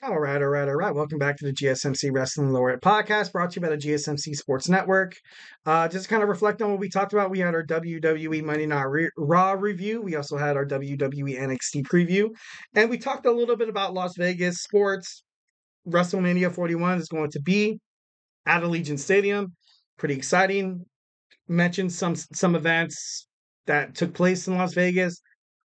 All right. Welcome back to the GSMC Wrestling Laureate Podcast, brought to you by the GSMC Sports Network. Just kind of reflect on what we talked about. We had our WWE Monday Night Raw review. We also had our WWE NXT preview. And we talked a little bit about Las Vegas sports. WrestleMania 41 is going to be at Allegiant Stadium. Pretty exciting. Mentioned some events that took place in Las Vegas.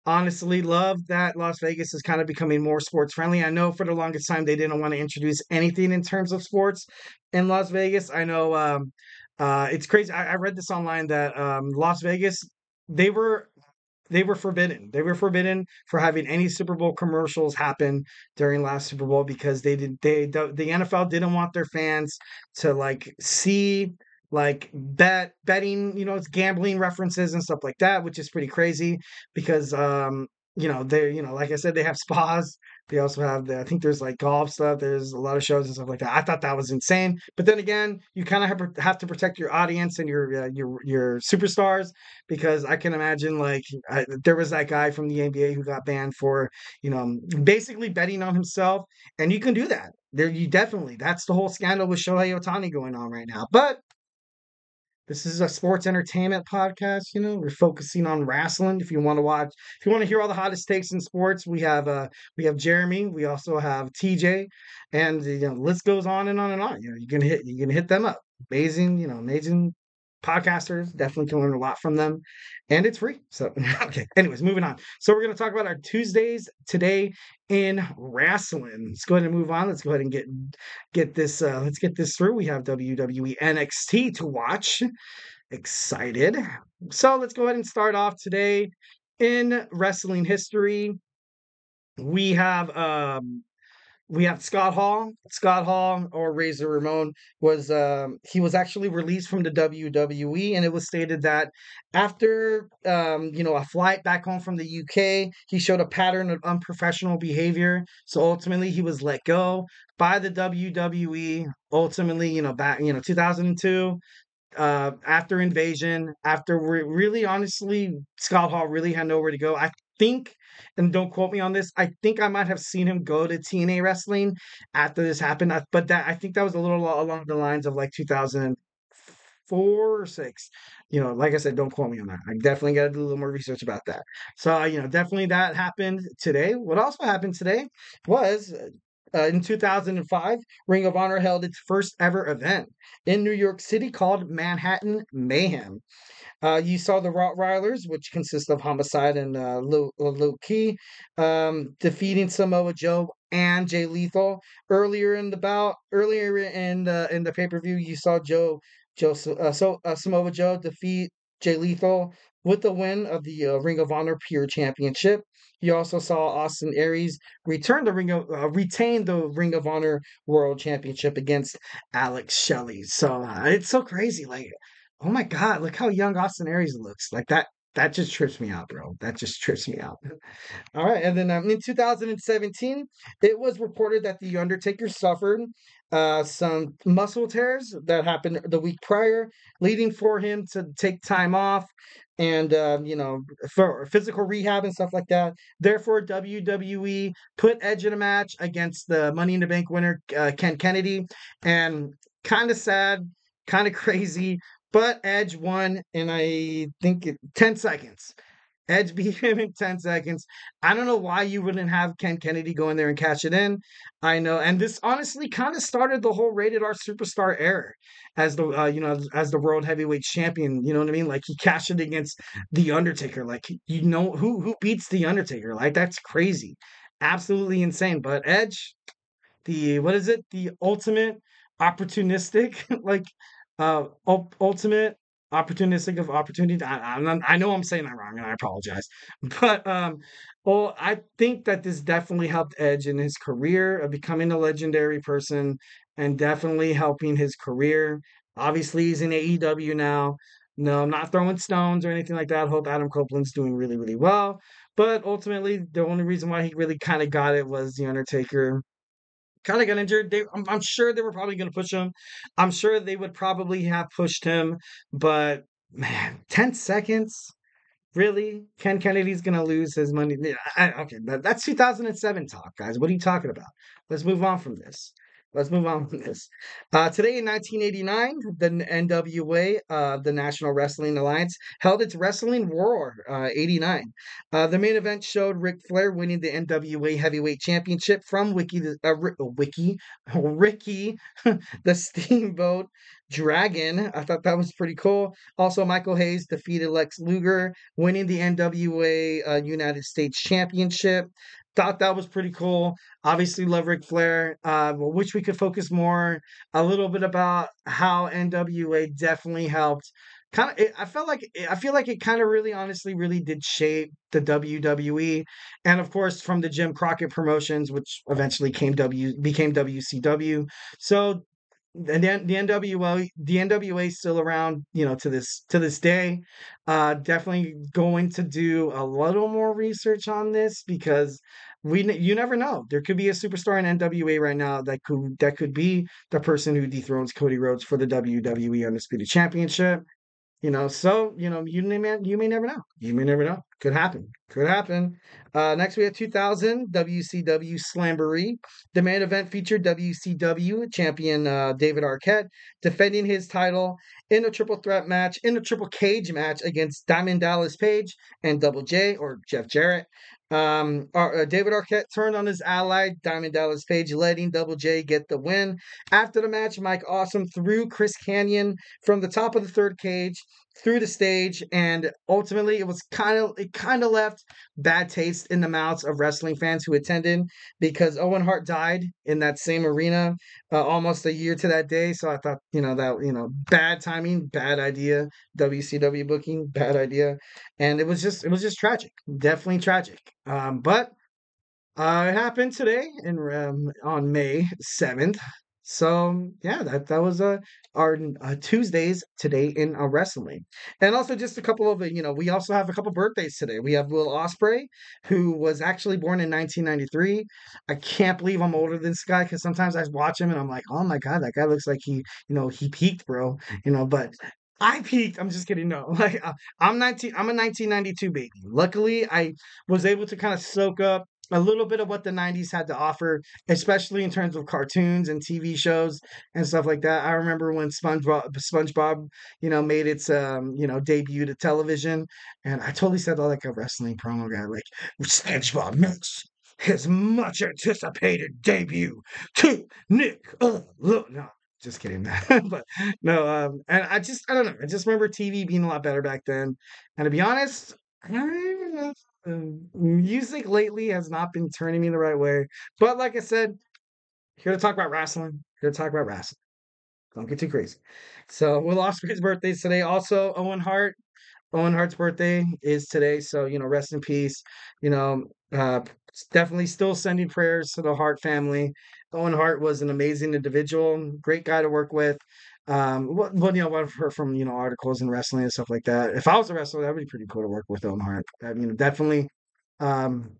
Honestly, love that Las Vegas is kind of becoming more sports friendly. I know for the longest time they didn't want to introduce anything in terms of sports in Las Vegas. I know it's crazy. I read this online that Las Vegas they were they were forbidden. They were forbidden for having any Super Bowl commercials happen during last Super Bowl because the NFL didn't want their fans to like see like betting, it's gambling references and stuff like that, which is pretty crazy because they like I said, they have spas. They also have I think there's like golf stuff. There's a lot of shows and stuff like that. I thought that was insane. But then again, you kind of have to protect your audience and your superstars because I can imagine there was that guy from the NBA who got banned for basically betting on himself, and you can do that. That's the whole scandal with Shohei Ohtani going on right now. But this is a sports entertainment podcast. We're focusing on wrestling. If you want to hear all the hottest takes in sports, we have Jeremy. We also have TJ, and the list goes on and on and on. You can hit them up. Amazing podcasters. Definitely can learn a lot from them, and it's free. So okay. Anyways, moving on. So we're going to talk about our Tuesdays today in wrestling. Let's go ahead and move on. Let's go ahead and get this. Let's get this through. We have WWE NXT to watch. Excited. So let's go ahead and start off today in wrestling history. We have Scott Hall. Scott Hall, or Razor Ramon, he was actually released from the WWE, and it was stated that after a flight back home from the UK, he showed a pattern of unprofessional behavior. So ultimately, he was let go by the WWE. Ultimately, back 2002. After Invasion, after really honestly, Scott Hall really had nowhere to go. I think, and don't quote me on this, I think I might have seen him go to TNA Wrestling after this happened. But I think that was a little along the lines of like 2004 or six. Like I said, don't quote me on that. I definitely got to do a little more research about that. So, definitely that happened today. What also happened today was in 2005, Ring of Honor held its first ever event in New York City called Manhattan Mayhem. You saw the Rottweilers, which consist of Homicide and Low Key, defeating Samoa Joe and Jay Lethal. Earlier in the pay per view, you saw Samoa Joe defeat Jay Lethal with the win of the Ring of Honor Pure Championship. You also saw Austin Aries retain the Ring of Honor World Championship against Alex Shelley. So it's so crazy. Like, oh my God, look how young Austin Aries looks. Like that. That just trips me out, bro. That just trips me out. All right, and then in 2017, it was reported that the Undertaker suffered some muscle tears that happened the week prior, leading for him to take time off and for physical rehab and stuff like that. Therefore, WWE put Edge in a match against the Money in the Bank winner Ken Kennedy, and kind of sad, kind of crazy, but Edge won in I think 10 seconds. Edge beat him in 10 seconds. I don't know why you wouldn't have Ken Kennedy go in there and cash it in. I know, and this honestly kind of started the whole Rated R Superstar era as as the World Heavyweight Champion. You know what I mean? Like he cashed it against the Undertaker. Like who beats the Undertaker? Like that's crazy, absolutely insane. But Edge, the what is it? The ultimate opportunistic, like ultimate opportunistic of opportunity. I know I'm saying that wrong, and I apologize. But well, I think that this definitely helped Edge in his career of becoming a legendary person, and definitely helping his career. Obviously, he's in AEW now. No, I'm not throwing stones or anything like that. I hope Adam Copeland's doing really, really well. But ultimately, the only reason why he really kind of got it was the Undertaker kind of got injured. I'm sure they were probably going to push him. I'm sure they would probably have pushed him, but man, 10 seconds. Really? Ken Kennedy's gonna lose his money? Yeah, okay, that's 2007 talk, guys. What are you talking about? Let's move on from this. Let's move on from this. Today in 1989, the NWA, the National Wrestling Alliance, held its Wrestling War 89. The main event showed Ric Flair winning the NWA Heavyweight Championship from Ricky, the Steamboat Dragon. I thought that was pretty cool. Also, Michael Hayes defeated Lex Luger, winning the NWA United States Championship. Thought that was pretty cool. Obviously, love Ric Flair. Wish we could focus more a little bit about how NWA definitely helped. I feel like it kind of really, honestly, really did shape the WWE, and of course, from the Jim Crockett Promotions, which eventually became WCW. So and then the NWA is still around, to this day. Definitely going to do a little more research on this because you never know. There could be a superstar in NWA right now that could be the person who dethrones Cody Rhodes for the WWE Undisputed Championship. You may never know. You may never know. Could happen. Could happen. Next, we have 2000 WCW Slamboree. The main event featured WCW champion David Arquette defending his title in a triple threat match, in a triple cage match against Diamond Dallas Page and Double J, or Jeff Jarrett. David Arquette turned on his ally, Diamond Dallas Page, letting Double J get the win. After the match, Mike Awesome threw Chris Kanyon from the top of the third cage through the stage, and ultimately it kind of left bad taste in the mouths of wrestling fans who attended, because Owen Hart died in that same arena almost a year to that day. So I thought, bad timing, bad idea. WCW booking, bad idea. And it was just tragic, definitely tragic. But it happened today on May 7th. So yeah, that was our Tuesdays today in wrestling. And also just a couple of we also have a couple birthdays today. We have Will Ospreay, who was actually born in 1993. I can't believe I'm older than this guy, because sometimes I watch him and I'm like, oh my god, that guy looks like he peaked, bro. But I peaked. I'm just kidding. No, like I'm 19. I'm a 1992 baby. Luckily, I was able to kind of soak up a little bit of what the 90s had to offer, especially in terms of cartoons and TV shows and stuff like that. I remember when SpongeBob, made its debut to television, and I totally said that like a wrestling promo guy, like SpongeBob makes his much anticipated debut to Nick. Look, no, just kidding. But no, and I don't know. I just remember TV being a lot better back then. And to be honest, music lately has not been turning me the right way. But like I said, here to talk about wrestling. Here to talk about wrestling. Don't get too crazy. So Will Ospreay's birthday is today. Also, Owen Hart. Owen Hart's birthday is today. So, rest in peace. You know, uh, definitely still sending prayers to the Hart family. Owen Hart was an amazing individual, great guy to work with. What I've heard from, articles and wrestling and stuff like that. If I was a wrestler, that would be pretty cool to work with Owen Hart. Definitely. Um,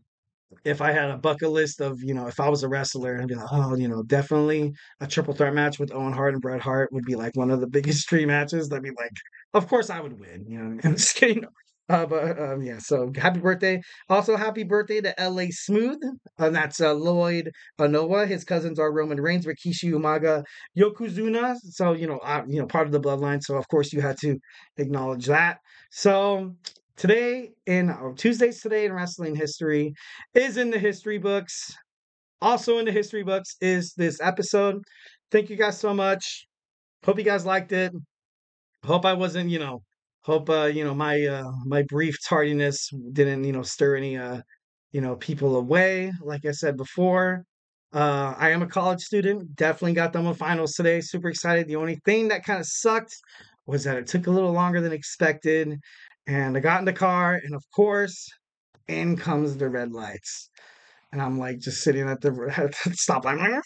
if I had a bucket list of, if I was a wrestler, I'd be like, oh, definitely a triple threat match with Owen Hart and Bret Hart would be like one of the biggest dream matches. That'd be like, of course I would win. I'm just kidding. But yeah, so happy birthday. Also, happy birthday to LA Smooth. And that's Lloyd Anoa. His cousins are Roman Reigns, Rikishi Umaga, Yokozuna. So, part of the bloodline. So, of course, you had to acknowledge that. So, Tuesdays today in wrestling history is in the history books. Also in the history books is this episode. Thank you guys so much. Hope you guys liked it. Hope I wasn't, hope my brief tardiness didn't, stir any people away. Like I said before, I am a college student. Definitely got done with finals today. Super excited. The only thing that kind of sucked was that it took a little longer than expected. And I got in the car, and of course, in comes the red lights. And I'm like just sitting at the stoplight.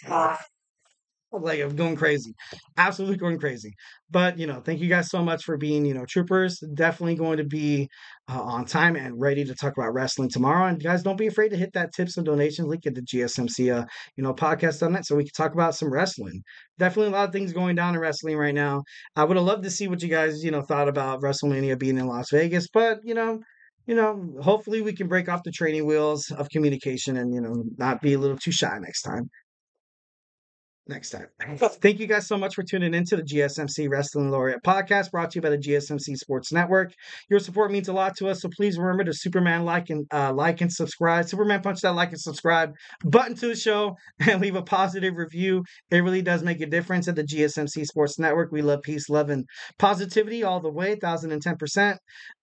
Like I'm going crazy, absolutely going crazy. But thank you guys so much for being troopers. Definitely going to be on time and ready to talk about wrestling tomorrow. And guys, don't be afraid to hit that tips and donations link at the GSMC podcast on that, so we can talk about some wrestling. Definitely a lot of things going down in wrestling right now. I would have loved to see what you guys thought about WrestleMania being in Las Vegas, but hopefully we can break off the training wheels of communication and, not be a little too shy next time. Thank you guys so much for tuning into the GSMC Wrestling Laureate Podcast, brought to you by the GSMC Sports Network. Your support means a lot to us, so please remember to Superman like and subscribe. Superman punch that like and subscribe button to the show and leave a positive review. It really does make a difference at the GSMC Sports Network. We love peace, love, and positivity all the way, 1,010%.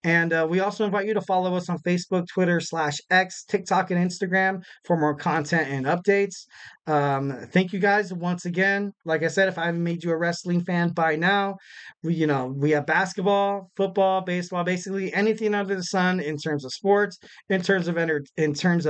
And we also invite you to follow us on Facebook, Twitter /X, TikTok, and Instagram for more content and updates. Thank you guys once again. Like I said, if I haven't made you a wrestling fan by now, we have basketball, football, baseball, basically anything under the sun in terms of sports, in terms of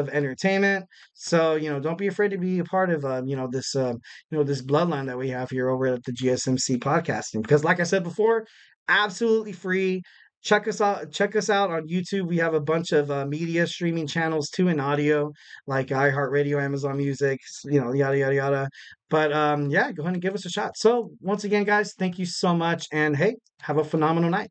entertainment. So don't be afraid to be a part of this bloodline that we have here over at the GSMC podcasting. Because like I said before, absolutely free. Check us out on YouTube. We have a bunch of media streaming channels too in audio, like iHeartRadio, Amazon Music, yada yada yada. But yeah, go ahead and give us a shot. So once again, guys, thank you so much, and hey, have a phenomenal night.